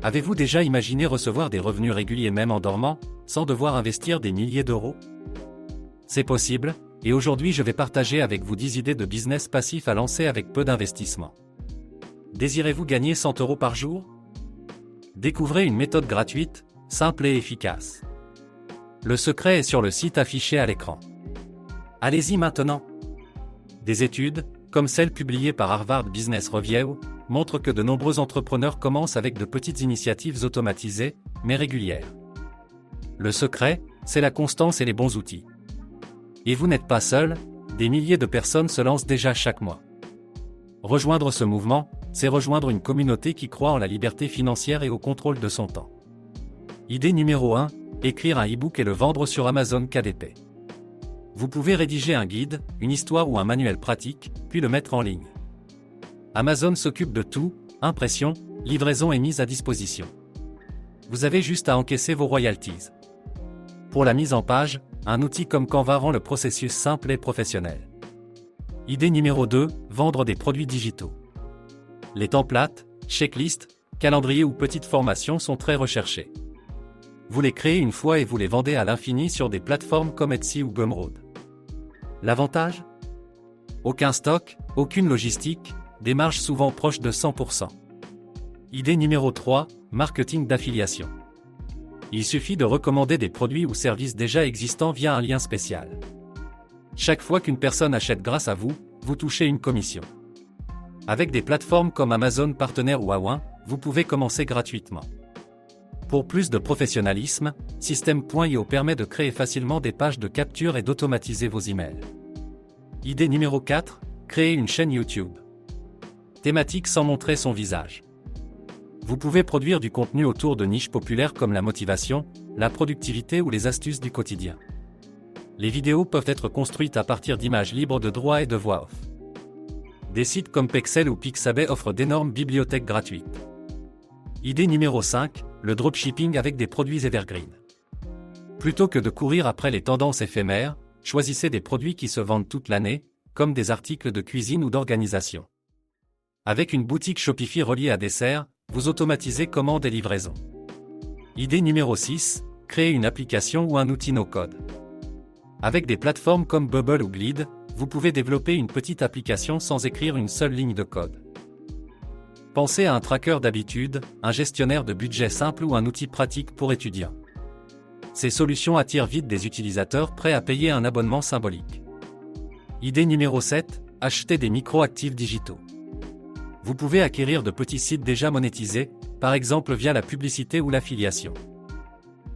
Avez-vous déjà imaginé recevoir des revenus réguliers même en dormant, sans devoir investir des milliers d'euros? C'est possible, et aujourd'hui je vais partager avec vous 10 idées de business passif à lancer avec peu d'investissement. Désirez-vous gagner 100 euros par jour? Découvrez une méthode gratuite, simple et efficace. Le secret est sur le site affiché à l'écran. Allez-y maintenant! Des études, comme celle publiée par Harvard Business Review, montrent que de nombreux entrepreneurs commencent avec de petites initiatives automatisées, mais régulières. Le secret, c'est la constance et les bons outils. Et vous n'êtes pas seul, des milliers de personnes se lancent déjà chaque mois. Rejoindre ce mouvement, c'est rejoindre une communauté qui croit en la liberté financière et au contrôle de son temps. Idée numéro 1, écrire un e-book et le vendre sur Amazon KDP. Vous pouvez rédiger un guide, une histoire ou un manuel pratique, puis le mettre en ligne. Amazon s'occupe de tout, impression, livraison et mise à disposition. Vous avez juste à encaisser vos royalties. Pour la mise en page, un outil comme Canva rend le processus simple et professionnel. Idée numéro 2, vendre des produits digitaux. Les templates, checklists, calendriers ou petites formations sont très recherchés. Vous les créez une fois et vous les vendez à l'infini sur des plateformes comme Etsy ou Gumroad. L'avantage? Aucun stock, aucune logistique, des marges souvent proches de 100%. Idée numéro 3, marketing d'affiliation. Il suffit de recommander des produits ou services déjà existants via un lien spécial. Chaque fois qu'une personne achète grâce à vous, vous touchez une commission. Avec des plateformes comme Amazon Partenaire ou Awin, vous pouvez commencer gratuitement. Pour plus de professionnalisme, System.io permet de créer facilement des pages de capture et d'automatiser vos emails. Idée numéro 4, créer une chaîne YouTube. Thématique sans montrer son visage. Vous pouvez produire du contenu autour de niches populaires comme la motivation, la productivité ou les astuces du quotidien. Les vidéos peuvent être construites à partir d'images libres de droit et de voix off. Des sites comme Pexel ou Pixabay offrent d'énormes bibliothèques gratuites. Idée numéro 5, le dropshipping avec des produits evergreen. Plutôt que de courir après les tendances éphémères, choisissez des produits qui se vendent toute l'année, comme des articles de cuisine ou d'organisation. Avec une boutique Shopify reliée à Dessert, vous automatisez commandes et livraisons. Idée numéro 6, créer une application ou un outil no-code. Avec des plateformes comme Bubble ou Glide, vous pouvez développer une petite application sans écrire une seule ligne de code. Pensez à un tracker d'habitude, un gestionnaire de budget simple ou un outil pratique pour étudiants. Ces solutions attirent vite des utilisateurs prêts à payer un abonnement symbolique. Idée numéro 7, acheter des micro-actifs digitaux. Vous pouvez acquérir de petits sites déjà monétisés, par exemple via la publicité ou l'affiliation.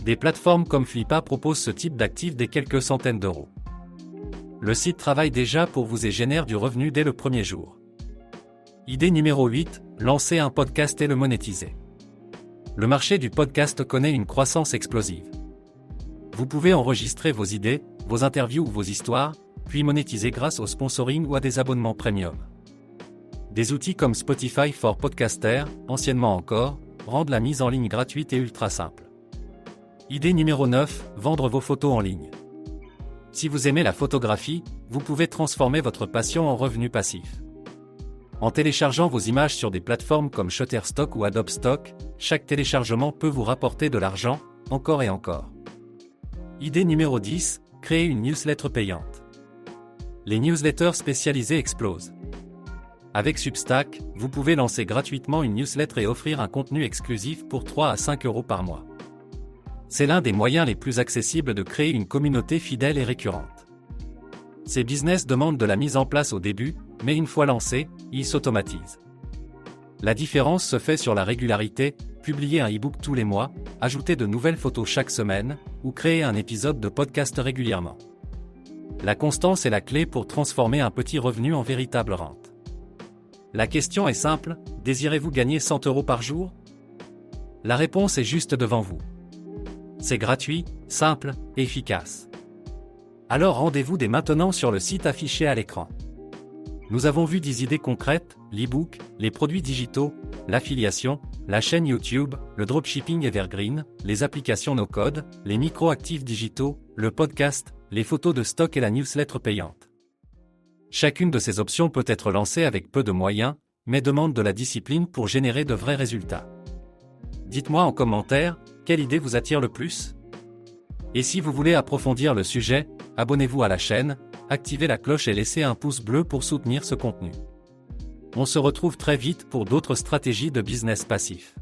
Des plateformes comme Flippa proposent ce type d'actifs dès quelques centaines d'euros. Le site travaille déjà pour vous et génère du revenu dès le premier jour. Idée numéro 8, lancer un podcast et le monétiser. Le marché du podcast connaît une croissance explosive. Vous pouvez enregistrer vos idées, vos interviews ou vos histoires, puis monétiser grâce au sponsoring ou à des abonnements premium. Des outils comme Spotify for Podcasters, anciennement encore, rendent la mise en ligne gratuite et ultra simple. Idée numéro 9, vendre vos photos en ligne. Si vous aimez la photographie, vous pouvez transformer votre passion en revenu passif. En téléchargeant vos images sur des plateformes comme Shutterstock ou Adobe Stock, chaque téléchargement peut vous rapporter de l'argent, encore et encore. Idée numéro 10, créer une newsletter payante. Les newsletters spécialisées explosent. Avec Substack, vous pouvez lancer gratuitement une newsletter et offrir un contenu exclusif pour 3 à 5 euros par mois. C'est l'un des moyens les plus accessibles de créer une communauté fidèle et récurrente. Ces business demandent de la mise en place au début, mais une fois lancés, ils s'automatisent. La différence se fait sur la régularité, publier un e-book tous les mois, ajouter de nouvelles photos chaque semaine, ou créer un épisode de podcast régulièrement. La constance est la clé pour transformer un petit revenu en véritable rente. La question est simple, désirez-vous gagner 100 euros par jour? La réponse est juste devant vous. C'est gratuit, simple, et efficace. Alors rendez-vous dès maintenant sur le site affiché à l'écran. Nous avons vu 10 idées concrètes, l'e-book, les produits digitaux, l'affiliation, la chaîne YouTube, le dropshipping evergreen, les applications no-code, les micro-actifs digitaux, le podcast, les photos de stock et la newsletter payante. Chacune de ces options peut être lancée avec peu de moyens, mais demande de la discipline pour générer de vrais résultats. Dites-moi en commentaire, quelle idée vous attire le plus? Et si vous voulez approfondir le sujet, abonnez-vous à la chaîne, activez la cloche et laissez un pouce bleu pour soutenir ce contenu. On se retrouve très vite pour d'autres stratégies de business passif.